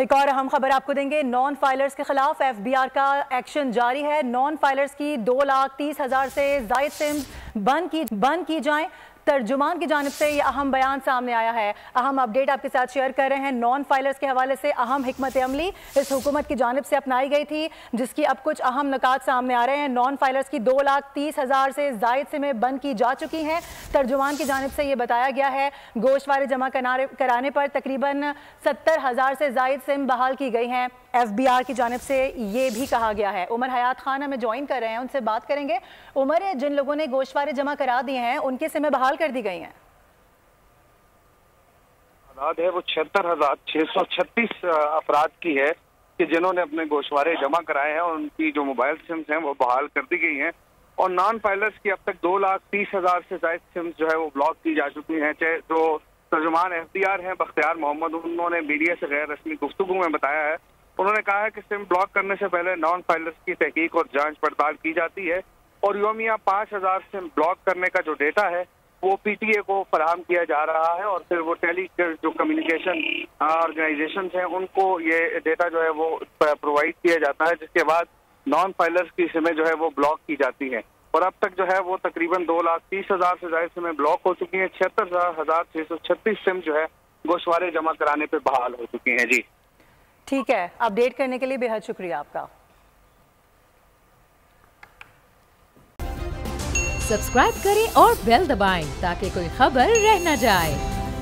एक और अहम खबर आपको देंगे। नॉन फाइलर्स के खिलाफ एफबीआर का एक्शन जारी है। नॉन फाइलर्स की 2,30,000 से जायद सिम्स बंद की जाएं। तर्जुमान की जानिब से यह अहम बयान सामने आया है। अहम अपडेट आपके साथ शेयर कर रहे हैं। नॉन फाइलर्स के हवाले से अहम हिकमत अमली इस हुकूमत की जानिब से अपनाई गई थी, जिसकी अब कुछ अहम नुकात सामने आ रहे हैं। नॉन फाइलर्स की 2,30,000 से जायद सिमें बंद की जा चुकी हैं। तर्जुमान की जानिब से यह बताया गया है गोश्तवारे जमा कराने पर तकरीबन 70,000 से जायद सिम बहाल की गई हैं। एफबीआर की जानिब से ये भी कहा गया है। उमर हयात खान हमें ज्वाइन कर रहे हैं, उनसे बात करेंगे। उमर, जिन लोगों ने गोश्तवारे जमा करा दिए हैं उनकी सिमें बहाल कर दी गई हैं। तादाद है वो 76,636 अफराद की है कि जिन्होंने अपने गोश्तवारे जमा कराए हैं और उनकी जो मोबाइल सिम्स हैं वो बहाल कर दी गई हैं। और नॉन फाइलर्स की अब तक 2,30,000 से ज्यादा सिम्स जो है वो ब्लॉक की जा चुकी हैं। जो तर्जुमान एफबीआर हैं बख्तियार मोहम्मद, उन्होंने मीडिया से गैर रस्मी गुफ्तगू में बताया है। उन्होंने कहा है कि सिम ब्लॉक करने से पहले नॉन फाइलर्स की तहकीक और जांच पड़ताल की जाती है और योमिया 5,000 सिम ब्लॉक करने का जो डेटा है वो पीटीए को फराहम किया जा रहा है और फिर वो टेली जो कम्युनिकेशन ऑर्गेनाइजेशन हैं उनको ये डेटा जो है वो प्रोवाइड किया जाता है, जिसके बाद नॉन फाइलर्स की सिमें जो है वो ब्लॉक की जाती हैं। और अब तक जो है वो तकरीबन 2,30,000 से ज्यादा सिमें ब्लॉक हो चुकी हैं। 76,636 सिम जो है गोश्तवारे जमा कराने पे बहाल हो चुकी हैं। जी ठीक है, अपडेट करने के लिए बेहद शुक्रिया आपका। सब्सक्राइब करें और बेल दबाएं ताकि कोई खबर रह न जाए।